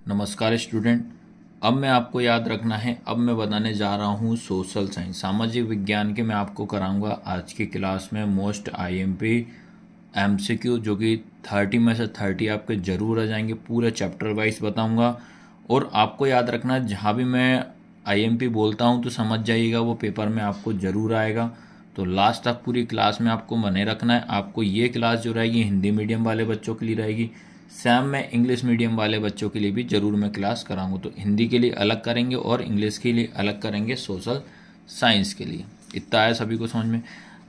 नमस्कार स्टूडेंट। अब मैं आपको याद रखना है। अब मैं बताने जा रहा हूँ सोशल साइंस, सामाजिक विज्ञान के मैं आपको कराऊंगा आज की क्लास में मोस्ट आईएमपी एमसीक्यू, जो कि 30 में से 30 आपके ज़रूर आ जाएंगे। पूरे चैप्टर वाइज बताऊंगा और आपको याद रखना है, जहाँ भी मैं आईएमपी बोलता हूँ तो समझ जाइएगा, वो पेपर में आपको ज़रूर आएगा। तो लास्ट तक पूरी क्लास में आपको बने रखना है। आपको ये क्लास जो रहेगी हिंदी मीडियम वाले बच्चों के लिए रहेगी, सेम मैं इंग्लिश मीडियम वाले बच्चों के लिए भी ज़रूर मैं क्लास कराऊंगा। तो हिंदी के लिए अलग करेंगे और इंग्लिश के लिए अलग करेंगे, सोशल साइंस के लिए। इतना है सभी को समझ में।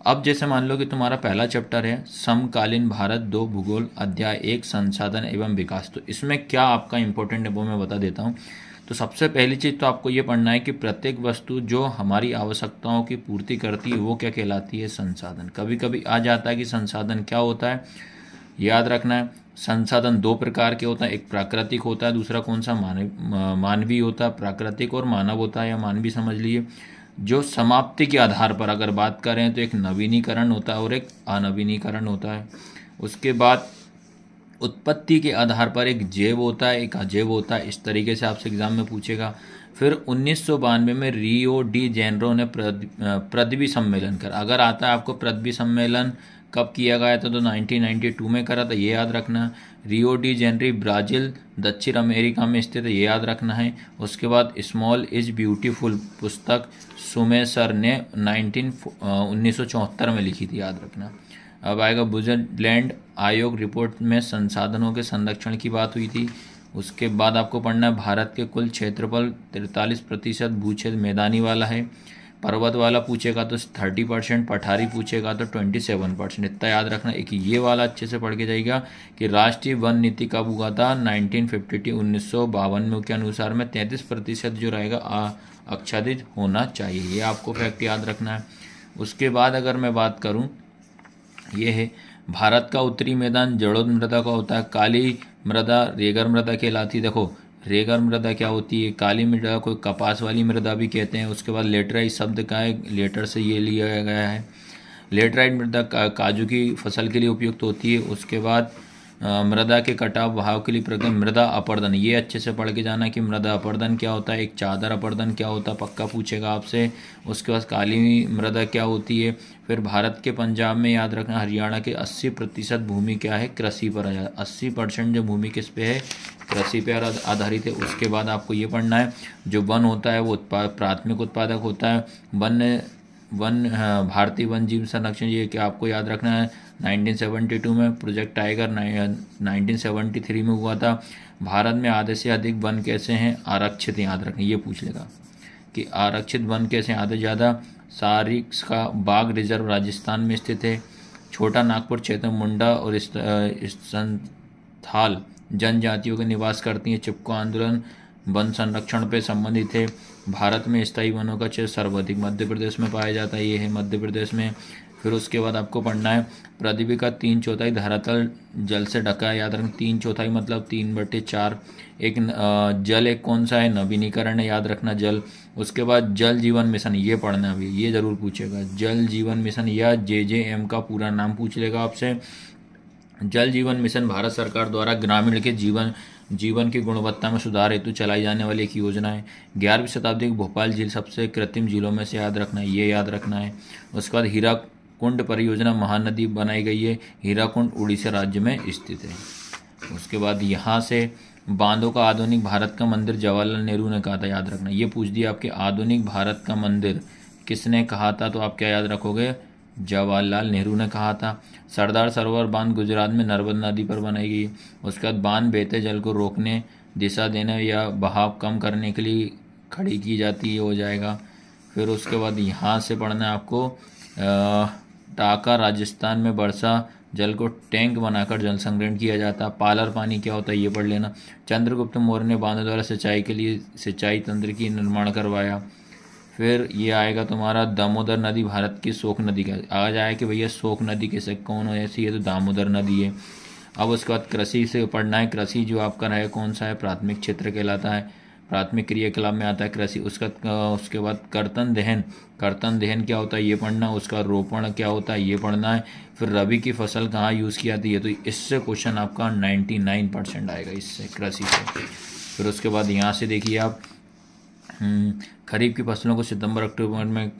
अब जैसे मान लो कि तुम्हारा पहला चैप्टर है समकालीन भारत 2 भूगोल, अध्याय 1 संसाधन एवं विकास। तो इसमें क्या आपका इंपॉर्टेंट है वो मैं बता देता हूँ। तो सबसे पहली चीज़ तो आपको ये पढ़ना है कि प्रत्येक वस्तु जो हमारी आवश्यकताओं की पूर्ति करती है वो क्या कहलाती है, संसाधन। कभी कभी आ जाता है कि संसाधन क्या होता है, याद रखना है। संसाधन दो प्रकार के होता है, एक प्राकृतिक होता है, दूसरा कौन सा मानवीय होता है। प्राकृतिक और मानव होता है या मानवीय समझ लीजिए। जो समाप्ति के आधार पर अगर बात करें तो एक नवीनीकरण होता है और एक अनवीनीकरण होता है। उसके बाद उत्पत्ति के आधार पर एक जैव होता है, एक अजैव होता है। इस तरीके से आपसे एग्जाम में पूछेगा। फिर 1992 में रियो डी जेनेरो ने पृथ्वी सम्मेलन कर, अगर आता है आपको पृथ्वी सम्मेलन कब किया गया था तो 1992 में करा था, ये याद रखना। रियो डी जेनेरो ब्राज़ील दक्षिण अमेरिका में स्थित है, ये याद रखना है। उसके बाद स्मॉल इज ब्यूटीफुल पुस्तक सुमे सर ने 1974 में लिखी थी, याद रखना। अब आएगा बुजलैंड आयोग रिपोर्ट में संसाधनों के संरक्षण की बात हुई थी। उसके बाद आपको पढ़ना है भारत के कुल क्षेत्रफल 43% भू क्षेत्र मैदानी वाला है। पर्वत वाला पूछेगा तो 30%, पठारी पूछेगा तो 27%। इतना याद रखना। एक ये वाला अच्छे से पढ़ के जाइएगा कि राष्ट्रीय वन नीति कब हुआ था, 1952 के अनुसार में 33% जो रहेगा आच्छादित होना चाहिए। ये आपको फैक्ट याद रखना है। उसके बाद अगर मैं बात करूँ, ये है भारत का उत्तरी मैदान जलोढ़ मृदा का होता है। काली मृदा रेगर मृदा कहलाती है। देखो रेगर मृदा क्या होती है, काली मृदा को कपास वाली मृदा भी कहते हैं। उसके बाद लेटराइट शब्द का है, लेटर से ये लिया गया है। लेटराइट मृदा काजू की फसल के लिए उपयुक्त होती है। उसके बाद मृदा के कटाव बहाव के लिए प्रगम मृदा अपर्दन, ये अच्छे से पढ़ के जाना कि मृदा अपर्दन क्या होता है। एक चादर अपर्दन क्या होता है, पक्का पूछेगा आपसे। उसके बाद काली मृदा क्या होती है। फिर भारत के पंजाब में याद रखना हरियाणा के 80% भूमि क्या है, कृषि पर है। 80% जो भूमि किस पे है, कृषि पर आधारित है। उसके बाद आपको ये पढ़ना है जो वन होता है वो प्राथमिक उत्पादक होता है। भारतीय वन जीव संरक्षण, ये क्या आपको याद रखना है। 1972 में प्रोजेक्ट टाइगर 1973 में हुआ था। भारत में आधे से अधिक वन कैसे हैं, आरक्षित, याद रखें। ये पूछ लेगा कि आरक्षित वन कैसे हैं, आधे ज़्यादा। सारिक्स का बाघ रिजर्व राजस्थान में स्थित है। छोटा नागपुर क्षेत्र मुंडा और संथाल जनजातियों के निवास करती हैं। चिपको आंदोलन वन संरक्षण पे संबंधित है। भारत में स्थायी वनों का क्षेत्र सर्वाधिक मध्य प्रदेश में पाया जाता है, ये है मध्य प्रदेश में। फिर उसके बाद आपको पढ़ना है पृथ्वी का 3/4 धरातल जल से ढका है, याद रखें। 3/4 मतलब 3/4। एक जल एक कौन सा है, नवीनीकरण है, याद रखना जल। उसके बाद जल जीवन मिशन, ये पढ़ना भी, ये जरूर पूछेगा। जल जीवन मिशन या JJM का पूरा नाम पूछ लेगा आपसे। जल जीवन मिशन भारत सरकार द्वारा ग्रामीण के जीवन की गुणवत्ता में सुधार हेतु चलाई जाने वाली एक योजना है। 11वीं शताब्दी की भोपाल झील सबसे कृत्रिम झीलों में से, याद रखना है, ये याद रखना है। उसके बाद हीराकुंड परियोजना महानदी बनाई गई है। हीराकुंड उड़ीसा राज्य में स्थित है। उसके बाद यहाँ से बांधों का आधुनिक भारत का मंदिर जवाहरलाल नेहरू ने कहा था, याद रखना। ये पूछ दिया आपके आधुनिक भारत का मंदिर किसने कहा था, तो आप क्या याद रखोगे, जवाहरलाल नेहरू ने कहा था। सरदार सरोवर बांध गुजरात में नर्मदा नदी पर बनाई गई। उसके बाद बांध बहते जल को रोकने, दिशा देने या बहाव कम करने के लिए खड़ी की जाती है, हो जाएगा। फिर उसके बाद यहाँ से पढ़ना है आपको टाका राजस्थान में वर्षा जल को टैंक बनाकर जल संग्रहण किया जाता है। पालर पानी क्या होता है, ये पढ़ लेना। चंद्रगुप्त मौर्य ने बांधों द्वारा सिंचाई के लिए सिंचाई तंत्र की निर्माण करवाया। फिर ये आएगा तुम्हारा दामोदर नदी भारत की शोक नदी का, आ जाए कि भैया शोक नदी कैसे कौन ऐसी है, तो दामोदर नदी है। अब उसके बाद कृषि से पढ़ना है। कृषि जो आपका रहे कौन सा है, प्राथमिक क्षेत्र कहलाता है, प्राथमिक क्रियाकलाप में आता है कृषि। उसके बाद कर्तन दहन क्या होता है, ये पढ़ना। उसका रोपण क्या होता है, ये पढ़ना है। फिर रबी की फसल कहाँ यूज़ की जाती है, तो इससे क्वेश्चन आपका 99% आएगा, इससे कृषि से। फिर उसके बाद यहाँ से देखिए आप खरीफ की फसलों को सितंबर अक्टूबर में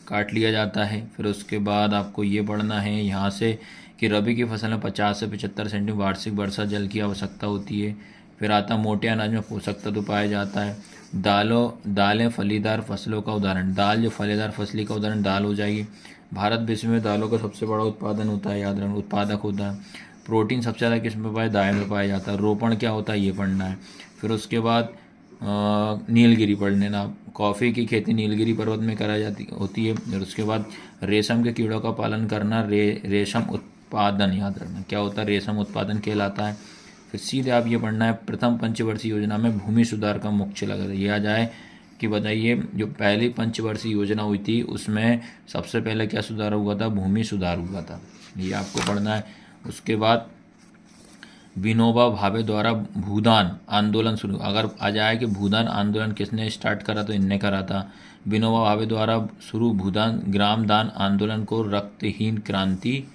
काट लिया जाता है। फिर उसके बाद आपको ये पढ़ना है यहाँ से कि रबी की फसल में 50 से 75 सेंटीमीटर वार्षिक वर्षा जल की आवश्यकता होती है। फिर आता मोटे अनाज में पोषक तत्व पाया जाता है। दालें फलीदार फसलों का उदाहरण, दाल जो फलीदार फसली का उदाहरण दाल हो जाएगी। भारत विश्व में दालों का सबसे बड़ा उत्पादन होता है, याद रखना, उत्पादक होता है। प्रोटीन सबसे ज़्यादा किस में पाया, दाल में पाया जाता है। रोपण क्या होता है ये पढ़ना है। फिर उसके बाद नीलगिरी पढ़ लेना। कॉफ़ी की खेती नीलगिरी पर्वत में कराई जाती होती है। और उसके बाद रेशम के कीड़ों का पालन करना रेशम उत्पादन, याद रखना क्या होता है, रेशम उत्पादन कहलाता है। फिर सीधे आप ये पढ़ना है, प्रथम पंचवर्षीय योजना में भूमि सुधार का मुख्य लक्ष्य ये आ जाए कि बताइए जो पहली पंचवर्षीय योजना हुई थी उसमें सबसे पहले क्या सुधार हुआ था, भूमि सुधार हुआ था, ये आपको पढ़ना है। उसके बाद विनोबा भावे द्वारा भूदान आंदोलन शुरू, अगर आ जाए कि भूदान आंदोलन किसने स्टार्ट करा तो इनने करा था। विनोबा भावे द्वारा शुरू भूदान ग्राम दान आंदोलन को रक्तहीन क्रांति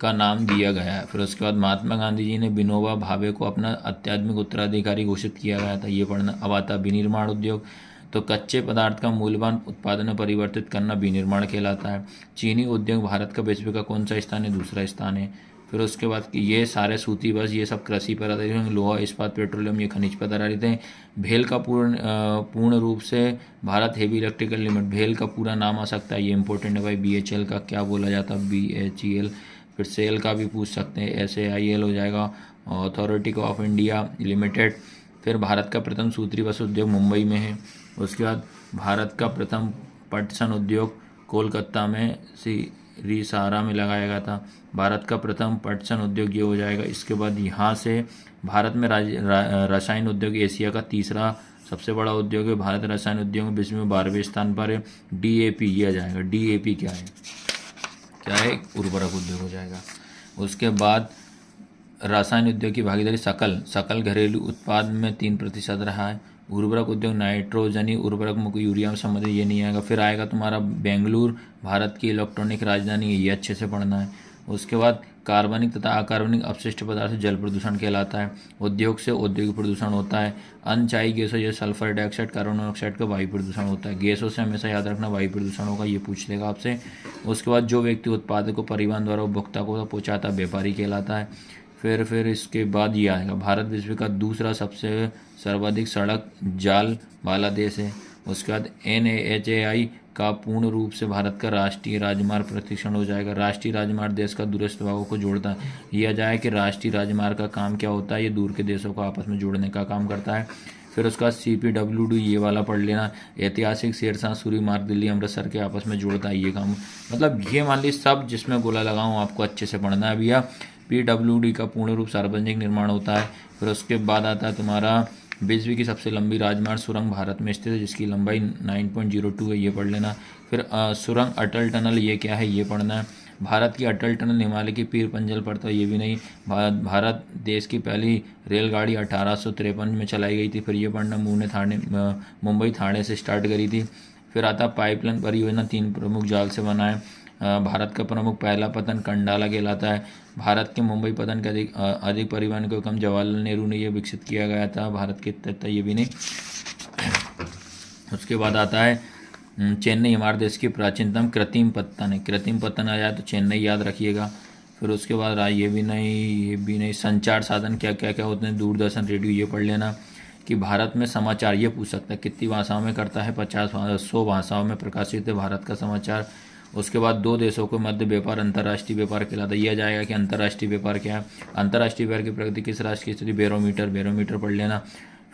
का नाम दिया गया है। फिर उसके बाद महात्मा गांधी जी ने विनोबा भावे को अपना आध्यात्मिक उत्तराधिकारी घोषित किया गया था, ये पढ़ना। अब आता विनिर्माण उद्योग, तो कच्चे पदार्थ का मूल्यवान उत्पादन में परिवर्तित करना विनिर्माण कहलाता है। चीनी उद्योग भारत का विश्व का कौन सा स्थान है, दूसरा स्थान है। फिर उसके बाद ये सारे सूती बस ये सब कृषि पर आधारित हैं, लोहा इस्पात पेट्रोलियम ये खनिज पर आधारित हैं। भेल का पूर्ण रूप से भारत हेवी इलेक्ट्रिकल लिमिटेड, भेल का पूरा नाम आ सकता है, ये इंपॉर्टेंट है भाई। BHL का क्या बोला जाता है, BHEL। फिर सेल का भी पूछ सकते हैं, SAIL हो जाएगा, अथॉरिटी ऑफ इंडिया लिमिटेड। फिर भारत का प्रथम सूत्री बस उद्योग मुंबई में है। उसके बाद भारत का प्रथम पटसन उद्योग कोलकाता में रिसारा में लगाया गया था। भारत का प्रथम पटसन उद्योग ये हो जाएगा। इसके बाद यहाँ से भारत में रसायन उद्योग एशिया का तीसरा सबसे बड़ा उद्योग है। भारत रसायन उद्योग में विश्व में 12वें स्थान पर है। DAP ये आ जाएगा। DAP क्या है, उर्वरक उद्योग हो जाएगा। उसके बाद रसायन उद्योग की भागीदारी सकल घरेलू उत्पाद में 3% रहा है। उर्वरक उद्योग नाइट्रोजनी उर्वरक मुख्य यूरिया में संबंधित ये नहीं आएगा। फिर आएगा तुम्हारा बेंगलुरु भारत की इलेक्ट्रॉनिक राजधानी है, ये अच्छे से पढ़ना है। उसके बाद कार्बनिक तथा अकार्बनिक अपशिष्ट पदार्थ जल प्रदूषण कहलाता है। उद्योग से औद्योगिक प्रदूषण होता है। अनचाही गैसों जैसे सल्फर डाइऑक्साइड कार्बन मोनोऑक्साइड का वायु प्रदूषण होता है। गैसों से हमेशा याद रखना वायु प्रदूषण होगा, ये पूछ लेगा आपसे। उसके बाद जो व्यक्ति उत्पाद को परिवहन द्वारा उपभोक्ता को पहुँचाता व्यापारी कहलाता है। फिर इसके बाद ये आएगा, भारत विश्व का दूसरा सबसे सर्वाधिक सड़क जाल वाला देश है। उसके बाद NHAI का पूर्ण रूप से भारत का राष्ट्रीय राजमार्ग प्रतिष्ठान हो जाएगा। राष्ट्रीय राजमार्ग देश का दूरस्थ भागों को जोड़ता है। यह जाए कि राष्ट्रीय राजमार्ग का काम क्या होता है, ये दूर के देशों को आपस में जोड़ने का काम करता है। फिर उसका CPWD ये वाला पढ़ लेना, ऐतिहासिक शेरशाह सूरी मार्ग दिल्ली अमृतसर के आपस में जोड़ता है, ये काम मतलब ये मान ली सब जिसमें गोला लगाऊँ आपको अच्छे से पढ़ना है भैया। PWD का पूर्ण रूप सार्वजनिक निर्माण होता है। फिर उसके बाद आता है तुम्हारा विश्व की सबसे लंबी राजमार्ग सुरंग भारत में स्थित है, जिसकी लंबाई 9.02 है, ये पढ़ लेना। फिर सुरंग अटल टनल ये क्या है, ये पढ़ना है। भारत की अटल टनल हिमालय की पीर पंजल पर था, ये भी नहीं। भारत देश की पहली रेलगाड़ी 1853 में चलाई गई थी, फिर ये पढ़ना। मुंबई थाने से स्टार्ट करी थी। फिर आता पाइपलाइन परियोजना 3 प्रमुख जाल से बना है। भारत का प्रमुख पहला पतन कंडाला कहलाता है। भारत के मुंबई पतन के अधिक परिवहन को कम जवाहरलाल नेहरू ने यह विकसित किया गया था, भारत के तहत ये भी नहीं। उसके बाद आता है चेन्नई हमारे देश की प्राचीनतम कृत्रिम पत्तन है। कृत्रिम पत्तन आ जाए तो चेन्नई याद रखिएगा। फिर उसके बाद ये भी नहीं। संचार साधन क्या क्या होते हैं, दूरदर्शन रेडियो ये पढ़ लेना। कि भारत में समाचार ये पूछ सकता है कितनी भाषाओं में करता है, 100 भाषाओं में प्रकाशित है भारत का समाचार। उसके बाद 2 देशों के मध्य व्यापार अंतर्राष्ट्रीय व्यापार कहलाता है। यह जाएगा कि अंतर्राष्ट्रीय व्यापार क्या है। अंतर्राष्ट्रीय व्यापार की प्रगति किस राष्ट्र की स्थिति, बैरोमीटर पढ़ लेना।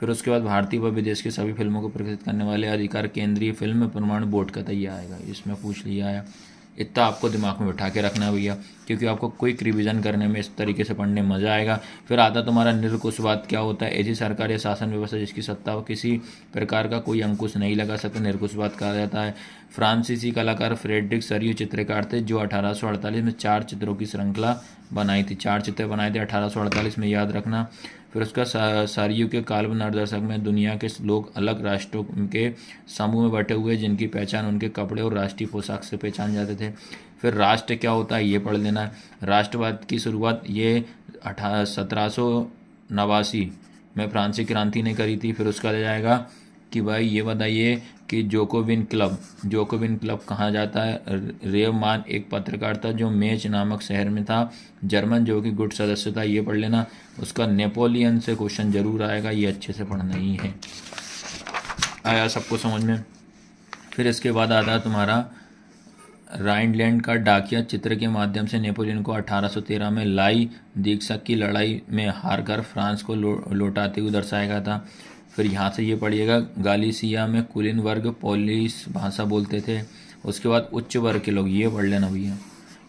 फिर उसके बाद भारतीय व विदेश की सभी फिल्मों को प्रकाशित करने वाले अधिकार केंद्रीय फिल्म प्रमाण बोर्ड का तैयार आएगा, इसमें पूछ लिया है। इतना आपको दिमाग में बैठा के रखना है भैया, क्योंकि आपको क्विक रिवीजन करने में इस तरीके से पढ़ने में मजा आएगा। फिर आता तुम्हारा निरंकुशवाद क्या होता है, ऐसी सरकार या शासन व्यवस्था जिसकी सत्ता किसी प्रकार का कोई अंकुश नहीं लगा सकता, निरंकुशवाद कहा जाता है। फ्रांसीसी कलाकार फ्रेडरिक सरियू चित्रकार थे, जो 1848 में 4 चित्रों की श्रृंखला बनाई थी। 4 चित्र बनाए थे 1848 में, याद रखना। फिर उसका सरियू के काल्पनिक दर्शक में दुनिया के लोग अलग राष्ट्रों के समूह में बटे हुए, जिनकी पहचान उनके कपड़े और राष्ट्रीय पोशाक से पहचान जाते थे। फिर राष्ट्र क्या होता है ये पढ़ लेना है। राष्ट्रवाद की शुरुआत ये 1789 में फ्रांसीसी क्रांति ने करी थी। फिर उसका ले जाएगा कि भाई ये बताइए कि जोकोविन क्लब कहाँ जाता है। रेवमान एक पत्रकार था जो मेच नामक शहर में था, जर्मन जो कि गुट सदस्य था, ये पढ़ लेना। उसका नेपोलियन से क्वेश्चन जरूर आएगा, ये अच्छे से पढ़ना ही है। आया सबको समझ में। फिर इसके बाद आता है तुम्हारा राइनलैंड का डाकिया चित्र के माध्यम से नेपोलियन को 1813 में लाई दीक्षक की लड़ाई में हारकर फ्रांस को लौटाते हुए दर्शाया गया था। फिर यहाँ से ये पढ़िएगा, गालिसिया में कुलीन वर्ग पोलिश भाषा बोलते थे। उसके बाद उच्च वर्ग के लोग, ये पढ़ लेना भैया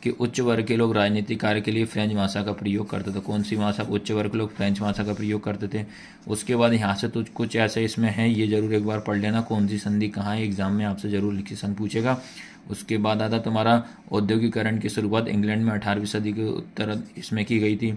कि उच्च वर्ग के लोग राजनीतिक कार्य के लिए फ्रेंच भाषा का प्रयोग करते थे। कौन सी भाषा? उच्च वर्ग के लोग फ्रेंच भाषा का प्रयोग करते थे। उसके बाद यहाँ से तो कुछ ऐसे इसमें है, ये जरूर एक बार पढ़ लेना, कौन सी संधि कहाँ है, एग्जाम में आपसे जरूर लिखित पूछेगा। उसके बाद आता तुम्हारा औद्योगिकरण की शुरुआत इंग्लैंड में 18वीं सदी के उत्तर इसमें की गई थी।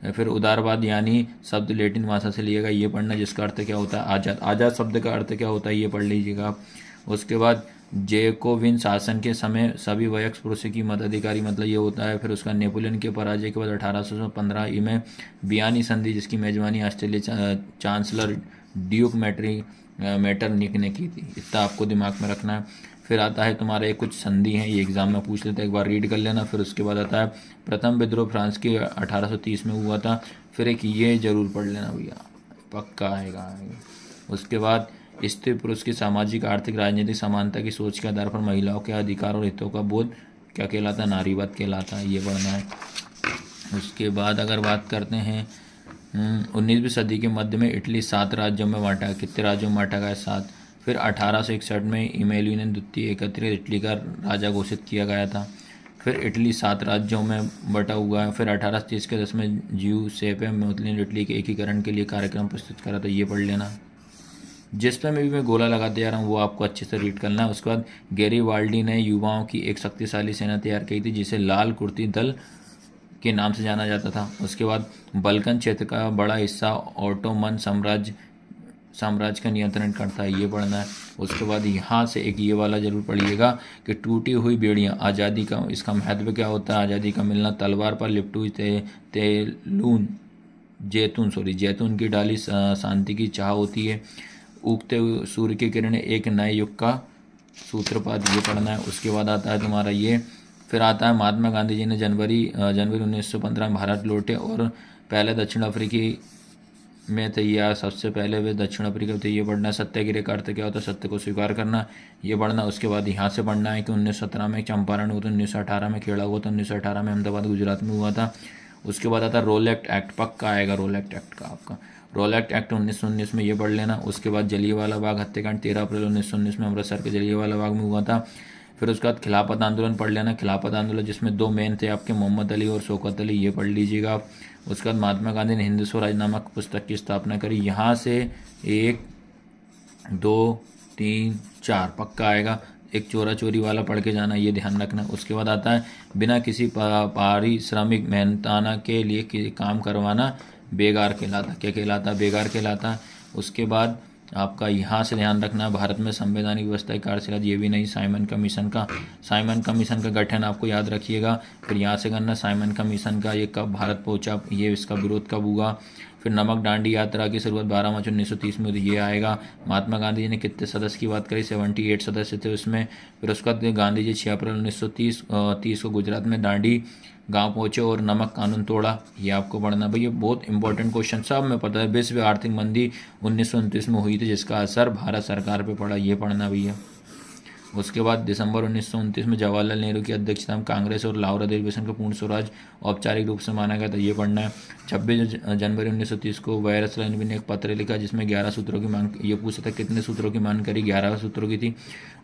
फिर उदारवाद यानी शब्द लेटिन भाषा से लिएगा, ये पढ़ना, जिसका अर्थ क्या होता है आज़ाद। आज़ाद शब्द का अर्थ क्या होता है ये पढ़ लीजिएगा आप। उसके बाद जैकोबिन शासन के समय सभी वयस्क पुरुषों की मताधिकारी, मतलब ये होता है। फिर उसका नेपोलियन के पराजय के बाद 1815 में बियानी संधि, जिसकी मेजबानी ऑस्ट्रेलिया चांसलर ड्यूक मेटरनिक ने की थी। इतना आपको दिमाग में रखना है। फिर आता है तुम्हारे कुछ संधि हैं, ये एग्जाम में पूछ लेते हैं, एक बार रीड कर लेना। फिर उसके बाद आता है प्रथम विद्रोह फ्रांस के 1830 में हुआ था। फिर एक ये जरूर पढ़ लेना भैया, पक्का आएगा। उसके बाद स्त्री पुरुष की सामाजिक आर्थिक राजनीतिक समानता की सोच के आधार पर महिलाओं के अधिकार और हितों का बोध क्या कहलाता है? नारीवाद कहलाता है, ये पढ़ना है। उसके बाद अगर बात करते हैं 19वीं सदी के मध्य में इटली 7 राज्यों में बांटा। कितने राज्यों में बांटा गया? 7। फिर 1861 में इमैनुएल द्वितीय एकत्रित इटली का राजा घोषित किया गया था। फिर इटली 7 राज्यों में बटा हुआ है। फिर 1830 के 10 में ज्यूसेppe मुसोलिनी ने इटली के एकीकरण के लिए कार्यक्रम प्रस्तुत करा था, ये पढ़ लेना। जिस पर मैं गोला लगाते जा रहा हूँ वो आपको अच्छे से रीड करना है। उसके बाद गैरीबाल्डी ने युवाओं की एक शक्तिशाली सेना तैयार की थी, जिसे लाल कुर्ती दल के नाम से जाना जाता था। उसके बाद बल्कन क्षेत्र का बड़ा हिस्सा ऑटोमन साम्राज्य का नियंत्रण करता है, ये पढ़ना है। उसके बाद यहाँ से एक ये वाला जरूर पढ़िएगा कि टूटी हुई बेड़ियाँ, आज़ादी का इसका महत्व क्या होता है? आज़ादी का मिलना। तलवार पर लिपटी हुई जैतून की डाली शांति की चाह होती है। उगते हुए सूर्य की किरणें एक नए युग का सूत्रपात, ये पढ़ना है। उसके बाद आता है तुम्हारा ये, फिर आता है महात्मा गांधी जी ने जनवरी 1915 में भारत लौटे और पहले दक्षिण अफ्रीकी में थे, या सबसे पहले वे दक्षिण अफ्रीका थे, ये पढ़ना है। सत्याग्रह का अर्थ क्या होता है? सत्य को स्वीकार करना, ये पढ़ना। उसके बाद यहाँ से पढ़ना है कि 1917 में चंपारण हुआ था, 1918 में खेड़ा हुआ था, 1918 में अहमदाबाद गुजरात में हुआ था। उसके बाद आता है रोलेक्ट एक्ट, पक्का आएगा रोलेक्ट एक्ट का आपका। रोलेक्ट एक्ट 1919 में, ये पढ़ लेना। उसके बाद जलियांवाला बाग हत्याकांड 13 अप्रैल 1919 में अमृतसर के जलियांवाला बाग में हुआ था। फिर उसके बाद खिलाफत आंदोलन पढ़ लेना। खिलाफत आंदोलन जिसमें 2 मेन थे आपके, मोहम्मद अली और शौकत अली, ये पढ़ लीजिएगा आप। उसके बाद महात्मा गांधी ने हिंद स्वराज नामक पुस्तक की स्थापना करी। यहाँ से 1 2 3 4 पक्का आएगा। एक चोरा चोरी वाला पढ़ के जाना, ये ध्यान रखना। उसके बाद आता है बिना किसी पारिश्रमिक मेहनताना के लिए काम करवाना बेगार कहलाता। क्या कहलाता? बेगार कहलाता। उसके बाद आपका यहाँ से ध्यान रखना, भारत में संवैधानिक व्यवस्था की कार्यशाला, ये भी नहीं। साइमन कमीशन का गठन आपको याद रखिएगा। फिर यहाँ से करना साइमन कमीशन का ये कब भारत पहुँचा, ये इसका विरोध कब हुआ। फिर नमक दांडी यात्रा की शुरुआत 12 मार्च 1930 में, ये आएगा। महात्मा गांधी जी ने कितने सदस्य की बात करी? 78 सदस्य थे उसमें। फिर उसके बाद गांधी जी 6 अप्रैल 1930 को गुजरात में दांडी गांव पहुंचे और नमक कानून तोड़ा, ये आपको पढ़ना। भाई ये बहुत इंपॉर्टेंट क्वेश्चन, सब में पता है। विश्व आर्थिक मंदी 1929 में हुई थी, जिसका असर भारत सरकार पे पड़ा, ये पढ़ना भैया। उसके बाद दिसंबर 1929 में जवाहरलाल नेहरू की अध्यक्षता में कांग्रेस और लाहौर अधिवेशन को पूर्ण स्वराज औपचारिक रूप से माना गया था, ये पढ़ना है। 26 जनवरी 1930 को वायरस रणवी ने एक पत्र लिखा जिसमें 11 सूत्रों की मांग, ये पूछा था कितने सूत्रों की मांग करी? 11 सूत्रों की थी।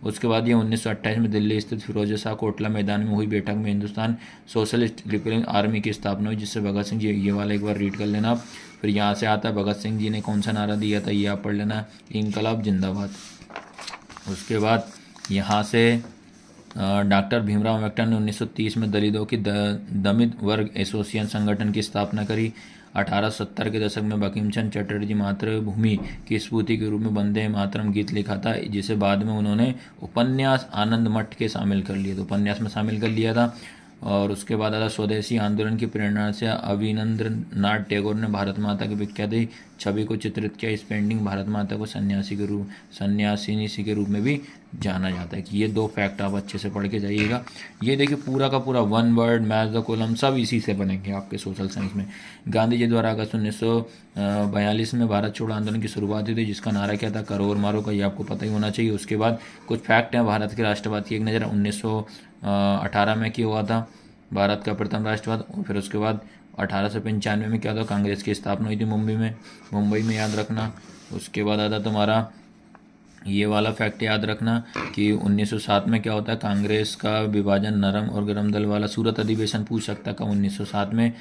उसके बाद ये 1928 में दिल्ली स्थित फिरोज शाह कोटला मैदान में हुई बैठक में हिंदुस्तान सोशलिस्ट रिपब्लिक आर्मी की स्थापना हुई, जिससे भगत सिंह जी, ये वाला एक बार रीड कर लेना आप। फिर यहाँ से आता है भगत सिंह जी ने कौन सा नारा दिया था, ये आप पढ़ लेना, इंकलाब जिंदाबाद। उसके बाद यहाँ से डॉक्टर भीमराव अम्बेडकर ने 1930 में दलितों की दलित वर्ग एसोसिएशन संगठन की स्थापना करी। 1870 के दशक में बंकिम चंद्र चटर्जी मातृभूमि की स्फूर्ति के रूप में वंदे मातरम गीत लिखा था, जिसे बाद में उन्होंने उपन्यास आनंद मठ के शामिल कर लिया, तो उपन्यास में शामिल कर लिया था। और उसके बाद आता स्वदेशी आंदोलन की प्रेरणा से अविनंद्रनाथ टैगोर ने भारत माता की विख्यात छवि को चित्रित किया। इस पेंटिंग भारत माता को सन्यासिनी के रूप में भी जाना जाता है। कि ये 2 फैक्ट आप अच्छे से पढ़ के जाइएगा। ये देखिए पूरा का पूरा one word math the column सब इसी से बनेंगे आपके सोशल साइंस में। गांधी जी द्वारा अगस्त 1942 में भारत छोड़ो आंदोलन की शुरुआत हुई थी, जिसका नारा क्या था, करो और मारो का, ये आपको पता ही होना चाहिए। उसके बाद कुछ फैक्ट हैं भारत के राष्ट्रवाद की एक नज़र। 1918 में क्या हुआ था भारत का प्रथम राष्ट्रवाद। और फिर उसके बाद 1895 में क्या था, कांग्रेस की स्थापना हुई थी मुंबई में याद रखना। उसके बाद आता तुम्हारा ये वाला फैक्ट याद रखना कि 1907 में क्या होता है, कांग्रेस का विभाजन नरम और गरम दल वाला। सूरत अधिवेशन पूछ सकता है कब, 1907 में।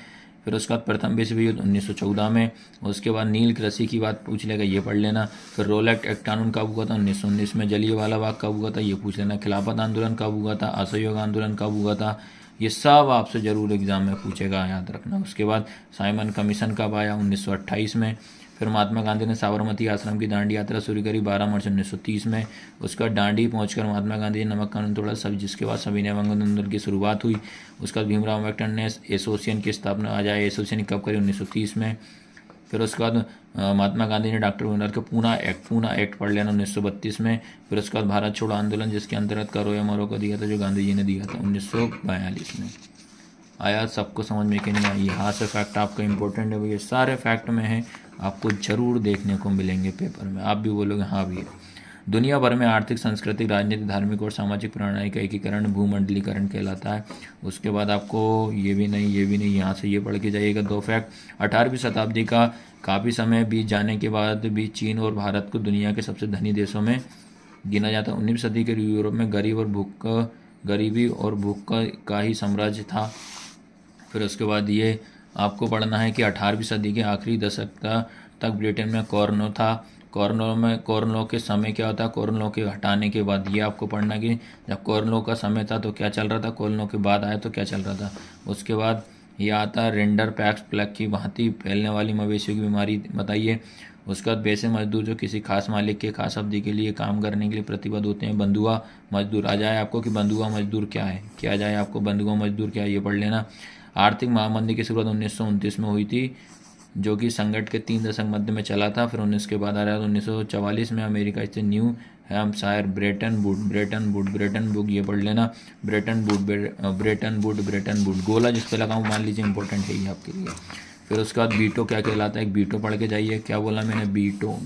फिर उसके बाद प्रथम विश्व युद्ध 1914 में। उसके बाद नील कृषि की बात पूछ लेगा, ये पढ़ लेना। फिर रोलेक्ट एक्ट कानून कब हुआ था, 1919 में। जलियांवाला बाग कब हुआ था, ये पूछ लेना। खिलाफत आंदोलन कब हुआ था, असहयोग आंदोलन कब हुआ था, ये सब आपसे जरूर एग्जाम में पूछेगा, याद रखना। उसके बाद साइमन कमीशन कब आया, 1928 में। फिर महात्मा गांधी ने साबरमती आश्रम की दांडी यात्रा शुरू करी 12 मार्च 1930 में। उसके बाद दांडी पहुंचकर महात्मा गांधी ने नमक कानून तोड़ा, सब जिसके बाद सविनय आंदोलन की शुरुआत हुई। उसके बाद भीमराव अम्बेडकर ने एसोसिएशन की स्थापना आजाद एसोसिएशन कब करी, 1930 में। फिर उसके बाद महात्मा गांधी ने डॉक्टर भीमराव के पूना एक्ट पढ़ लेना 1932 में। फिर उसके बाद भारत छोड़ो आंदोलन, जिसके अंतर्गत करो या मरो को दिया था, जो गांधी जी ने दिया था 1942 में। आया सबको समझ में कि नहीं आई। यहाँ से फैक्ट आपका इंपॉर्टेंट है भैया, सारे फैक्ट में है, आपको जरूर देखने को मिलेंगे पेपर में, आप भी बोलोगे हाँ भी है। दुनिया भर में आर्थिक, सांस्कृतिक, राजनीतिक, धार्मिक और सामाजिक प्रणाली का एकीकरण भूमंडलीकरण कहलाता है। उसके बाद आपको ये भी नहीं, यहाँ से ये पढ़ के जाइएगा 2 फैक्ट। 18वीं शताब्दी का काफ़ी समय बीत जाने के बाद भी चीन और भारत को दुनिया के सबसे धनी देशों में गिना जाता है। 19वीं सदी के यूरोप में गरीबी और भूख का ही साम्राज्य था। फिर उसके बाद ये आपको पढ़ना है कि 18वीं सदी के आखिरी दशक तक ब्रिटेन में कॉर्न था। कॉर्न लॉ के समय क्या होता है, कॉर्न लॉ के हटाने के बाद, ये आपको पढ़ना कि जब कॉर्न लॉ का समय था तो क्या चल रहा था, कॉर्न लॉ के बाद आया तो क्या चल रहा था। उसके बाद ये आता है रेंडर पैक्स प्लग की भांति फैलने वाली मवेशियों की बीमारी बताइए। उसके बाद वैसे मजदूर जो किसी खास मालिक के खास अवधि के लिए काम करने के लिए प्रतिबद्ध होते हैं, बंधुआ मजदूर। आ जाए आपको कि बंधुआ मजदूर क्या है, क्या जाए आपको बंधुआ मजदूर क्या है, ये पढ़ लेना। आर्थिक महामंदी की शुरुआत 1929 में हुई थी, जो कि संकट के 3 दशक मध्य में चला था। फिर 19 के बाद आ रहा था 1944 में अमेरिका स्थित न्यू हैम्पशायर ब्रेटन वुड ये पढ़ लेना। ब्रेटन वुड गोला जिस पे लगाऊँ मान लीजिए, इंपॉर्टेंट है ये आपके लिए। फिर उसके बाद बीटो क्या कहलाता है, एक बीटो पढ़ के जाइए। क्या बोला मैंने, बीटो,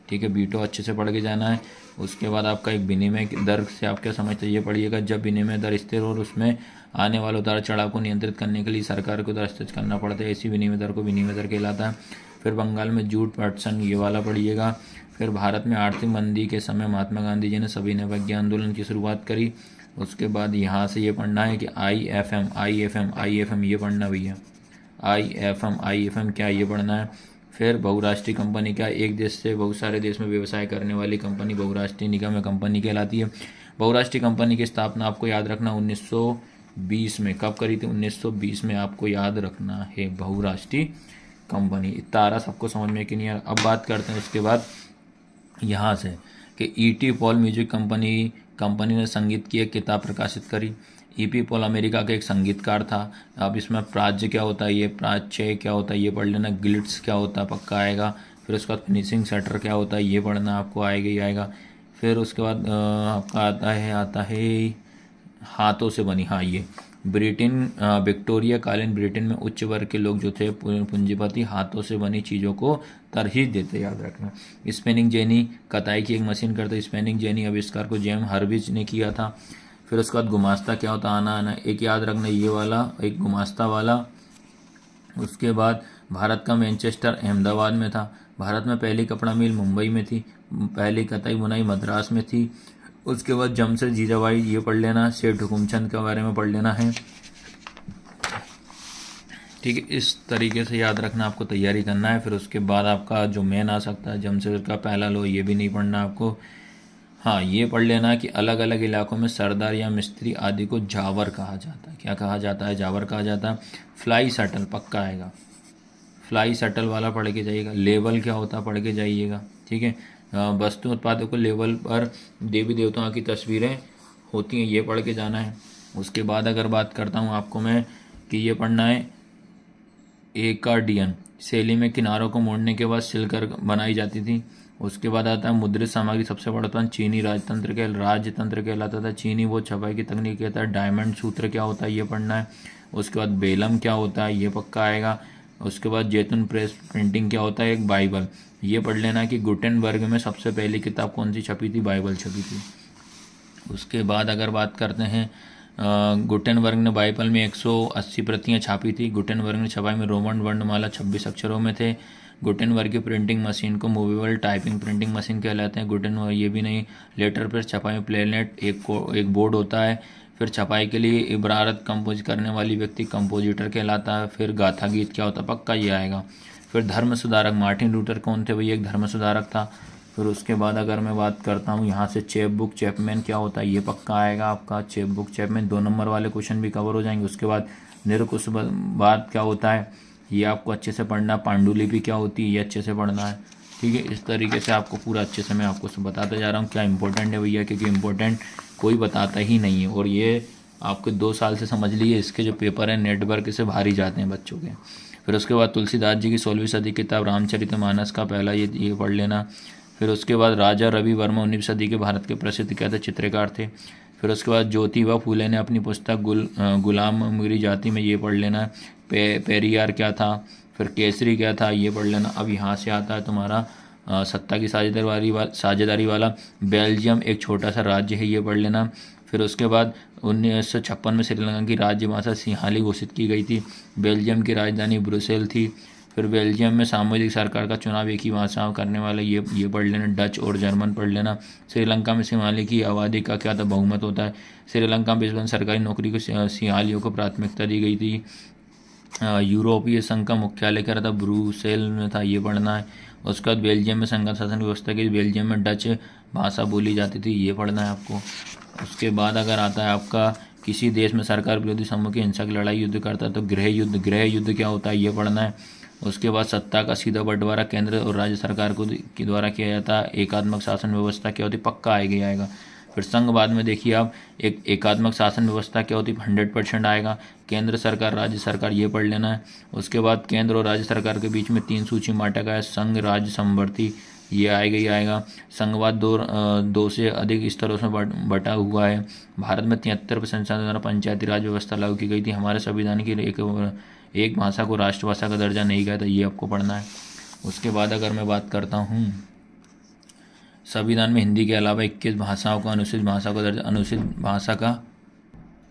ठीक है, बीटो अच्छे से पढ़ के जाना है। उसके बाद आपका एक विनिमय दर से आप क्या समझते ये पढ़िएगा, जब विनिमय दर स्थिर और उसमें आने वाले उतार चढ़ाव को नियंत्रित करने के लिए सरकार को दस्तावेज करना पड़ता है, ऐसी विनिमय दर को विनिमय दर कहलाता है। फिर बंगाल में जूट पैटर्न, ये वाला पढ़िएगा। फिर भारत में आर्थिक मंदी के समय महात्मा गांधी जी ने सविनय अवज्ञा आंदोलन की शुरुआत करी। उसके बाद यहाँ से ये पढ़ना है कि IFM ये पढ़ना भैया, IFM क्या ये पढ़ना है। फिर बहुराष्ट्रीय कंपनी क्या, एक देश से बहुत सारे देश में व्यवसाय करने वाली कंपनी बहुराष्ट्रीय निगम या कंपनी कहलाती है। बहुराष्ट्रीय कंपनी की स्थापना आपको याद रखना 1920 में कब करी थी, 1920 में आपको याद रखना है बहुराष्ट्रीय कंपनी। तारा सबको समझ में कि नहीं यार। अब बात करते हैं उसके बाद यहाँ से कि E.T. पॉल म्यूजिक कंपनी ने संगीत की एक किताब प्रकाशित करी। E.P. पॉल अमेरिका का एक संगीतकार था। अब इसमें प्राच्य क्या होता है, ये प्राच्य क्या होता है ये पढ़ लेना। गिल्ड्स क्या होता है पक्का आएगा। फिर उसके बाद फिनिशिंग सेटर क्या होता है ये पढ़ना, आपको आएगा ही आएगा। फिर उसके बाद आपका आता है हाथों से बनी, हाँ ये विक्टोरिया कालीन ब्रिटेन में उच्च वर्ग के लोग जो थे पूंजीपति हाथों से बनी चीज़ों को तरजीह देते, याद रखना। स्पिनिंग जेनी कताई की एक मशीन करते, स्पिनिंग जेनी आविष्कार को जेम हर्विज ने किया था। फिर उसके बाद गुमास्ता क्या होता, आना एक याद रखना ये वाला, एक गुमास्ता वाला। उसके बाद भारत का मैनचेस्टर अहमदाबाद में था। भारत में पहली कपड़ा मिल मुंबई में थी। पहली कताई बुनाई मद्रास में थी। उसके बाद जमशेद जीजाबाई ये पढ़ लेना। सेठ हुकुमचंद के बारे में पढ़ लेना है, ठीक है। इस तरीके से याद रखना, आपको तैयारी करना है। फिर उसके बाद आपका जो मेन आ सकता है जमशेद का पहला लो, ये भी नहीं पढ़ना आपको। हाँ ये पढ़ लेना कि अलग अलग इलाकों में सरदार या मिस्त्री आदि को जावर कहा जाता है। क्या कहा जाता है, जावर कहा जाता है। फ्लाई शटल पक्का आएगा, फ्लाई शटल वाला पढ़ के जाइएगा। लेवल क्या होता है पढ़ के जाइएगा, ठीक है। वस्तु उत्पादों को लेवल पर देवी देवताओं की तस्वीरें होती हैं, ये पढ़ के जाना है। उसके बाद अगर बात करता हूँ आपको मैं कि ये पढ़ना है एकार्डियन, शैली में किनारों को मोड़ने के बाद सिलकर बनाई जाती थी। उसके बाद आता है मुद्रित सामग्री, सबसे बड़ा उत्पादन चीनी राजतंत्र कहलाता था। चीनी वो छपाई की तकनीक कहता है। डायमंड सूत्र क्या होता है ये पढ़ना है। उसके बाद बेलम क्या होता है ये पक्का आएगा। उसके बाद जैतून प्रेस प्रिंटिंग क्या होता है, एक बाइबल, ये पढ़ लेना कि गुटेनबर्ग में सबसे पहली किताब कौन सी छपी थी, बाइबल छपी थी। उसके बाद अगर बात करते हैं गुटेनबर्ग ने बाइबल में 180 प्रतियाँ छापी थी। गुटेनबर्ग ने छपाई में रोमन वर्णमाला 26 अक्षरों में थे। गुटेनबर्ग की प्रिंटिंग मशीन को मूवेबल टाइपिंग प्रिंटिंग मशीन कहलाते हैं। गुटेनबर्ग ये भी नहीं, लेटर प्रेस छपाई में प्लेनेट एक बोर्ड होता है। फिर छपाई के लिए इबारत कंपोज करने वाली व्यक्ति कंपोजिटर कहलाता है। फिर गाथा गीत क्या होता है, पक्का ये आएगा। फिर धर्म सुधारक मार्टिन लूथर कौन थे, वही एक धर्म सुधारक था। फिर उसके बाद अगर मैं बात करता हूँ यहाँ से चैपबुक चैपमैन क्या होता है, ये पक्का आएगा आपका। चैपबुक चैपमैन 2 नंबर वाले क्वेश्चन भी कवर हो जाएंगे। उसके बाद निरकुशवाद क्या होता है, ये आपको अच्छे से पढ़ना। पांडुलिपि क्या होती है, ये अच्छे से पढ़ना है। ठीक है, इस तरीके से आपको पूरा अच्छे से मैं आपको बताता जा रहा हूँ क्या इंपॉर्टेंट है भैया, क्योंकि इंपॉर्टेंट कोई बताता ही नहीं है। और ये आपके 2 साल से समझ लिए, इसके जो पेपर हैं नेटवर्क से भारी जाते हैं बच्चों के। फिर उसके बाद तुलसीदास जी की 16वीं सदी की किताब रामचरितमानस का पहला ये पढ़ लेना। फिर उसके बाद राजा रवि वर्मा 19वीं सदी के भारत के प्रसिद्ध क्या थे, चित्रकार थे। फिर उसके बाद ज्योतिबा फूले ने अपनी पुस्तक गुलाम मेरी जाति में ये पढ़ लेना। पेरियार क्या था, फिर केसरी क्या था, ये पढ़ लेना। अब यहाँ से आता है तुम्हारा सत्ता की साझेदारी वाला बेल्जियम एक छोटा सा राज्य है, ये पढ़ लेना। फिर उसके बाद 1956 में श्रीलंका की राज्य भाषा सिंहाली घोषित की गई थी। बेल्जियम की राजधानी ब्रुसेल थी। फिर बेल्जियम में सामूहिक सरकार का चुनाव एक ही भाषा करने वाला, ये पढ़ लेना। डच और जर्मन पढ़ लेना। श्रीलंका में सिंहाली की आबादी का क्या था, बहुमत होता है। श्रीलंका में सरकारी नौकरी को सिंहालियों को प्राथमिकता दी गई थी। यूरोपीय संघ का मुख्यालय क्या था, ब्रुसेल में था, ये पढ़ना है। उसके बाद बेल्जियम में संघ शासन व्यवस्था की, बेल्जियम में डच भाषा बोली जाती थी, ये पढ़ना है आपको। उसके बाद अगर आता है आपका किसी देश में सरकार विरोधी समूह की हिंसक लड़ाई युद्ध करता है तो गृह युद्ध क्या होता है, ये पढ़ना है। उसके बाद सत्ता का सीधा बंटवारा केंद्र और राज्य सरकार के द्वारा किया जाता है। एकात्मक शासन व्यवस्था क्या होती है, पक्का आएगा। फिर संघवाद में देखिए आप, एक एकात्मक शासन व्यवस्था क्या होती है, 100% आएगा। केंद्र सरकार राज्य सरकार, ये पढ़ लेना है। उसके बाद केंद्र और राज्य सरकार के बीच में 3 सूची माटक है, संघ राज्य समवर्ती, ये आएगा। संघवाद दो से अधिक स्तरों में बटा हुआ है। भारत में 73% द्वारा पंचायती राज व्यवस्था लागू की गई थी। हमारे संविधान की एक भाषा को राष्ट्रभाषा का दर्जा नहीं गया था, ये आपको पढ़ना है। उसके बाद अगर मैं बात करता हूँ, संविधान में हिंदी के अलावा 21 भाषाओं का अनुसूचित भाषा का दर्जा, अनुसूचित भाषा का,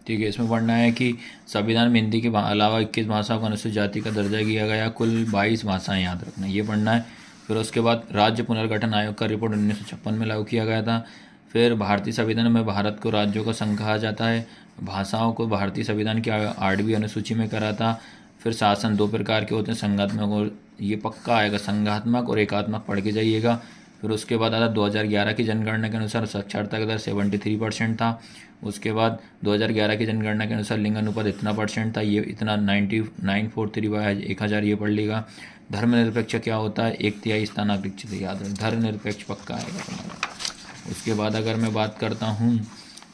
ठीक है, इसमें पढ़ना है कि संविधान में हिंदी के अलावा 21 भाषाओं का अनुसूचित जाति का दर्जा दिया गया, कुल 22 भाषाएं याद रखना, ये पढ़ना है। फिर उसके बाद राज्य पुनर्गठन आयोग का रिपोर्ट 1956 में लागू किया गया था। फिर भारतीय संविधान में भारत को राज्यों का संघ कहा जाता है। भाषाओं को भारतीय संविधान की 8वीं अनुसूची में करा था। फिर शासन 2 प्रकार के होते हैं, संघात्मक और, ये पक्का आएगा, संघात्मक और एकात्मक पढ़ के जाइएगा। फिर उसके बाद आता 2011 की जनगणना के अनुसार साक्षरता का दर 73% था। उसके बाद 2011 की जनगणना के अनुसार लिंग अनुपात इतना % था, ये इतना 9943/1000, ये पढ़ लेगा। धर्मनिरपेक्ष क्या होता है, 1/3 स्थान आरक्षित, याद है, धर्मनिरपेक्ष पक्का आएगा तुम्हारा। उसके बाद अगर मैं बात करता हूँ,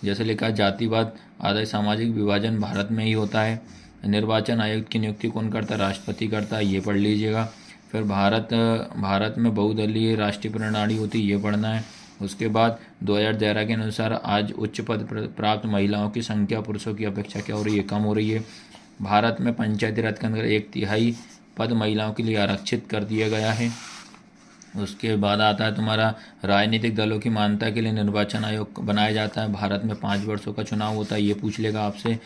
जैसे लिखा जातिवाद आधारित सामाजिक विभाजन भारत में ही होता है। निर्वाचन आयोग की नियुक्ति कौन करता है, राष्ट्रपति करता है, ये पढ़ लीजिएगा। फिर भारत में बहुदलीय राष्ट्रीय प्रणाली होती है, ये पढ़ना है। उसके बाद 2013 के अनुसार आज उच्च पद प्राप्त महिलाओं की संख्या पुरुषों की अपेक्षा क्या हो रही है, कम हो रही है। भारत में पंचायती राज के अंदर 1/3 पद महिलाओं के लिए आरक्षित कर दिया गया है। उसके बाद आता है तुम्हारा राजनीतिक दलों की मान्यता के लिए निर्वाचन आयोग बनाया जाता है। भारत में 5 वर्षों का चुनाव होता है, ये पूछ लेगा आपसे।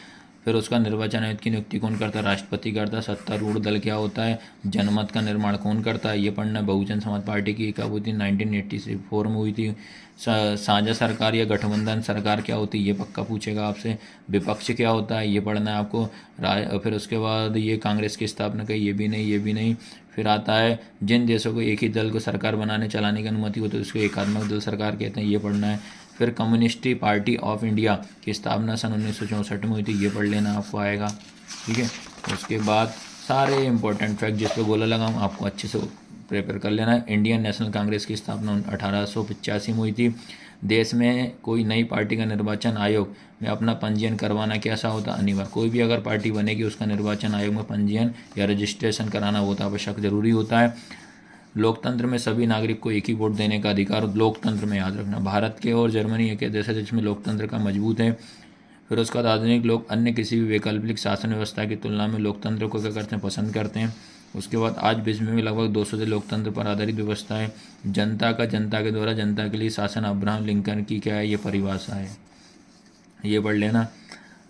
फिर उसका निर्वाचन आयोग की नियुक्ति कौन करता है, राष्ट्रपति करता है। सत्तारूढ़ दल क्या होता है, जनमत का निर्माण कौन करता है, ये पढ़ना। बहुजन समाज पार्टी की कब हुई थी, 1984 में हुई थी। साझा सरकार या गठबंधन सरकार क्या होती है, ये पक्का पूछेगा आपसे। विपक्ष क्या होता है, ये पढ़ना है आपको। फिर उसके बाद ये कांग्रेस की स्थापना का, ये भी नहीं। फिर आता है जिन देशों को एक ही दल को सरकार बनाने चलाने की अनुमति होती है उसको एकात्मक दल सरकार कहते हैं, ये पढ़ना है। फिर कम्युनिस्ट पार्टी ऑफ इंडिया की स्थापना सन 1964 में हुई थी, ये पढ़ लेना, आपको आएगा, ठीक है। उसके बाद सारे इंपॉर्टेंट फैक्ट जिस पे गोला लगाऊँ आपको अच्छे से प्रिपेयर कर लेना। इंडियन नेशनल कांग्रेस की स्थापना 1885 में हुई थी। देश में कोई नई पार्टी का निर्वाचन आयोग में अपना पंजीयन करवाना कैसा होता अनिवार्य। कोई भी अगर पार्टी बनेगी उसका निर्वाचन आयोग में पंजीयन या रजिस्ट्रेशन कराना होता आवश्यक जरूरी होता है। लोकतंत्र में सभी नागरिक को एक ही वोट देने का अधिकार। लोकतंत्र में याद रखना भारत के और जर्मनी एक देश है जिसमें लोकतंत्र का मजबूत है। फिर उसका बाद आधुनिक लोग अन्य किसी भी वैकल्पिक शासन व्यवस्था की तुलना में लोकतंत्र को क्या करते हैं, पसंद करते हैं। उसके बाद आज विश्व में लगभग 200 से लोकतंत्र पर आधारित व्यवस्था है। जनता का जनता के द्वारा जनता के लिए शासन अब्राहम लिंकन की क्या है ये परिभाषा है, ये पढ़ लेना।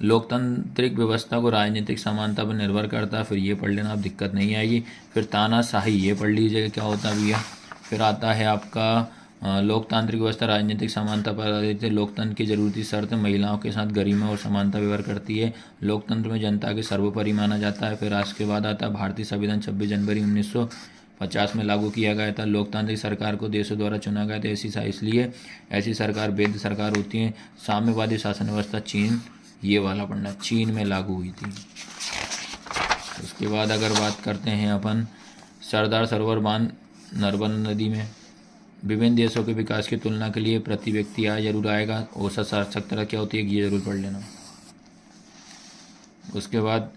लोकतांत्रिक व्यवस्था को राजनीतिक समानता पर निर्भर करता है, फिर ये पढ़ लेना, अब दिक्कत नहीं आएगी। फिर तानाशाही ये पढ़ लीजिएगा क्या होता है भैया। फिर आता है आपका लोकतांत्रिक व्यवस्था राजनीतिक समानता पर आधारित है। लोकतंत्र की जरूरी शर्त महिलाओं के साथ गरिमा और समानता व्यवहार करती है। लोकतंत्र में जनता के सर्वोपरि माना जाता है। फिर राष्ट्र के बाद आता है भारतीय संविधान 26 जनवरी 1950 में लागू किया गया था। लोकतांत्रिक सरकार को देशों द्वारा चुना गया था। इसलिए ऐसी सरकार वैध सरकार होती है। साम्यवादी शासन व्यवस्था चीन, ये वाला पढ़ना, चीन में लागू हुई थी। उसके बाद अगर बात करते हैं अपन सरदार सरोवर बांध नर्मदा नदी में विभिन्न देशों के विकास की तुलना के लिए प्रति व्यक्ति आय जरूर आएगा। औसत साक्षरता क्या होती है ये जरूर पढ़ लेना। उसके बाद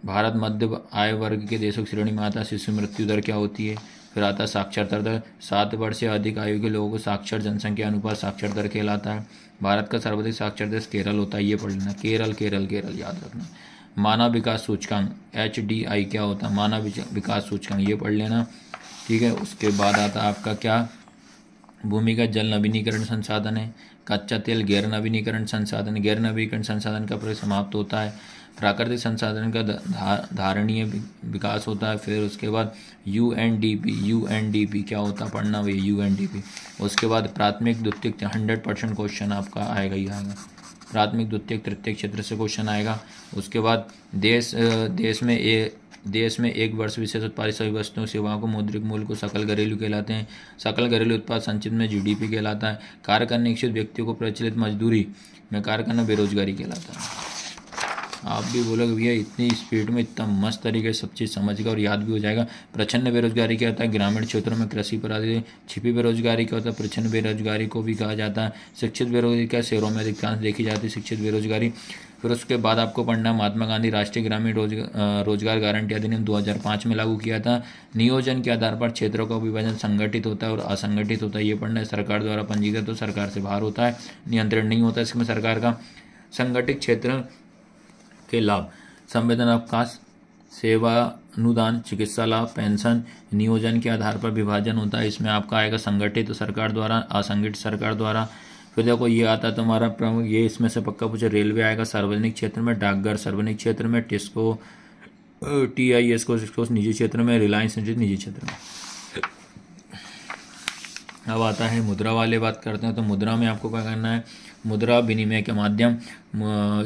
भारत मध्य आय वर्ग के देशों की श्रेणी में आता है। शिशु मृत्यु दर क्या होती है। फिर आता है साक्षरता दर। 7 वर्ष से अधिक आयु के लोगों को साक्षर जनसंख्या अनुपात साक्षर दर कहलाता है। भारत का सर्वाधिक साक्षर देश केरल होता है, ये पढ़ लेना। केरल केरल केरल याद रखना। मानव विकास सूचकांक HDI क्या होता है, मानव विकास सूचकांक, ये पढ़ लेना। ठीक है। उसके बाद आता है आपका क्या, भूमिगत जल नवीनीकरण संसाधन है। कच्चा तेल गैर नवीनीकरण संसाधन, गैर नवीनीकरण संसाधन का प्रयोग समाप्त होता है। प्राकृतिक संसाधन का धारणीय विकास होता है। फिर उसके बाद UNDP क्या होता है पढ़ना भैया, UNDP। उसके बाद प्राथमिक द्वितीयक 100% क्वेश्चन आपका आएगा ही आएगा। प्राथमिक द्वितीयक तृतीयक क्षेत्र से क्वेश्चन आएगा। उसके बाद देश में एक वर्ष विशेष उत्पादित सभी वस्तुओं सेवाओं को मौद्रिक मूल्य को सकल घरेलू कहलाते हैं। सकल घरेलू उत्पाद संचित में GDP कहलाता है। कार्य करने इच्छुक व्यक्तियों को प्रचलित मजदूरी में कार्य करना बेरोजगारी कहलाता है। आप भी बोलोगे भैया इतनी स्पीड में इतना मस्त तरीके से सब चीज़ समझ और याद भी हो जाएगा। प्रच्छन्न बेरोजगारी क्या होता है, ग्रामीण क्षेत्रों में कृषि पर आधारित। छिपी बेरोजगारी क्या होता है, प्रच्छन्न बेरोजगारी को भी कहा जाता है। शिक्षित बेरोजगारी क्या, शहरों में अधिकांश देखी जाती है शिक्षित बेरोजगारी। फिर उसके बाद आपको पढ़ना महात्मा गांधी राष्ट्रीय ग्रामीण रोजगार गारंटी अधिनियम 2005 में लागू किया था। नियोजन के आधार पर क्षेत्रों का विभाजन संगठित होता है और असंगठित होता है, ये पढ़ना है। सरकार द्वारा पंजीकृत तो सरकार से बाहर होता है, नियंत्रण नहीं होता इसमें सरकार का। संगठित क्षेत्र के लाभ संवेतन अवकाश, सेवा अनुदान, चिकित्सा लाभ, पेंशन, नियोजन के आधार पर विभाजन होता है। इसमें आपका आएगा संगठित सरकार द्वारा, असंगठित सरकार द्वारा। फिर देखो ये आता है तुम्हारा प्रमुख, ये इसमें से पक्का पूछे, रेलवे आएगा सार्वजनिक क्षेत्र में, डाकघर सार्वजनिक क्षेत्र में, टिस्को TIS को निजी क्षेत्र में, रिलायंस निजी क्षेत्र में। अब आता है मुद्रा वाले बात करते हैं। तो मुद्रा में आपको क्या करना है, मुद्रा विनिमय के माध्यम।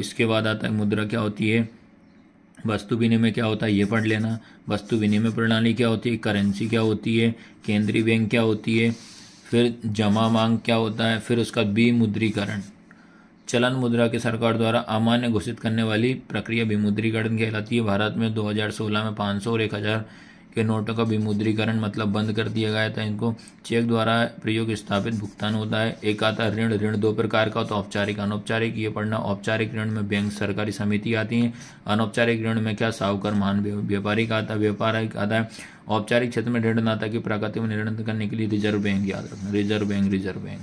इसके बाद आता है मुद्रा क्या होती है, वस्तु विनिमय क्या होता है ये पढ़ लेना। वस्तु विनिमय प्रणाली क्या होती है, करेंसी क्या होती है, केंद्रीय बैंक क्या होती है, फिर जमा मांग क्या होता है, फिर उसका विमुद्रीकरण। चलन मुद्रा के सरकार द्वारा अमान्य घोषित करने वाली प्रक्रिया विमुद्रीकरण कहलाती है। भारत में 2016 में 500 और 1000 के नोटों का विमुद्रीकरण मतलब बंद कर दिया गया था। इनको चेक द्वारा प्रयोग स्थापित भुगतान होता है। एक आता है ऋण। ऋण 2 प्रकार का होता है, औपचारिक अनौपचारिक, ये पढ़ना। औपचारिक ऋण में बैंक सरकारी समिति आती है। अनौपचारिक ऋण में क्या, साहूकार महान व्यापारिक आता है, व्यापारिक आता है। औपचारिक क्षेत्र में ऋणदाता की प्रकृति में निर्णय करने के लिए रिजर्व बैंक याद रखना, रिजर्व बैंक।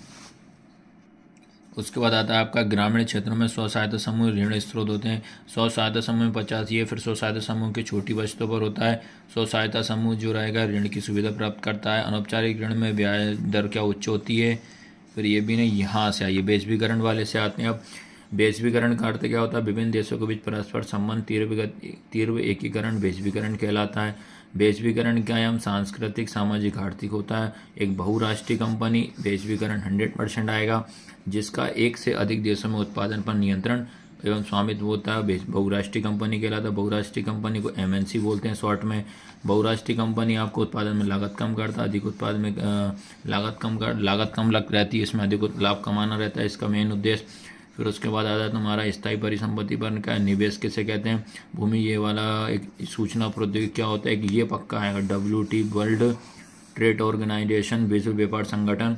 उसके बाद आता है आपका ग्रामीण क्षेत्रों में स्व सहायता समूह ऋण स्रोत होते हैं। स्व सहायता समूह में 50 ये, फिर स्व सहायता समूह की छोटी बचतों पर होता है। स्व सहायता समूह जो रहेगा ऋण की सुविधा प्राप्त करता है। अनौपचारिक ऋण में ब्याज दर क्या उच्च होती है। फिर ये भी नहीं, यहाँ से आइए वैश्वीकरण वाले से आते हैं। अब वैश्वीकरण का अर्थ क्या होता है, विभिन्न देशों के बीच परस्पर संबंध तीव्र एकीकरण वैश्वीकरण कहलाता है। वैश्वीकरण क्या है, सांस्कृतिक सामाजिक आर्थिक होता है। एक बहुराष्ट्रीय कंपनी वैश्वीकरण 100% आएगा, जिसका एक से अधिक देशों में उत्पादन पर नियंत्रण एवं स्वामित्व होता है, बहुराष्ट्रीय कंपनी कहलाता है। बहुराष्ट्रीय कंपनी को MNC बोलते हैं शॉर्ट में। बहुराष्ट्रीय कंपनी आपको उत्पादन में लागत कम करता है, अधिक उत्पादन में लागत कम लग रहती है, इसमें अधिक लाभ कमाना रहता है इसका मेन उद्देश्य। फिर उसके बाद आता है तुम्हारा स्थायी परिसंपत्ति पर क्या, निवेश किसे कहते हैं, भूमि। ये वाला एक सूचना प्रौद्योगिकी क्या होता है कि ये पक्का आएगा, WT वर्ल्ड ट्रेड ऑर्गेनाइजेशन, विश्व व्यापार संगठन।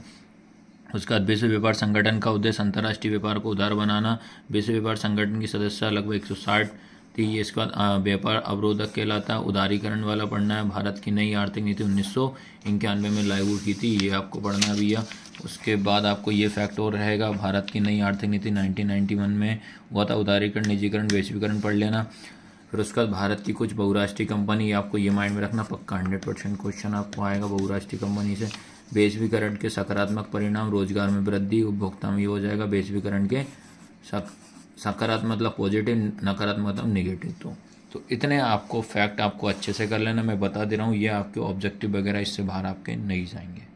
उसके बाद विश्व व्यापार संगठन का उद्देश्य अंतर्राष्ट्रीय व्यापार को उदार बनाना। विश्व व्यापार संगठन की सदस्यता लगभग 160 थी। इसके बाद व्यापार अवरोधक कहलाता है। उदारीकरण वाला पढ़ना है। भारत की नई आर्थिक नीति 1991 में लागू की थी, ये आपको पढ़ना भी है। उसके बाद आपको ये फैक्ट और रहेगा, भारत की नई आर्थिक नीति 1991 में हुआ था। उदारीकरण, निजीकरण, वैश्वीकरण पढ़ लेना। फिर उसके बाद भारत की कुछ बहुराष्ट्रीय कंपनी, आपको ये माइंड में रखना, पक्का 100% क्वेश्चन आपको आएगा बहुराष्ट्रीय कंपनी से। वैश्वीकरण के सकारात्मक परिणाम, रोजगार में वृद्धि, उपभोक्ता में ये हो जाएगा वैश्वीकरण के सकारात्मक मतलब पॉजिटिव, नकारात्मक मतलब नेगेटिव। तो इतने आपको फैक्ट आपको अच्छे से कर लेना। मैं बता दे रहा हूँ, ये आपके ऑब्जेक्टिव वगैरह इससे बाहर आपके नहीं जाएंगे।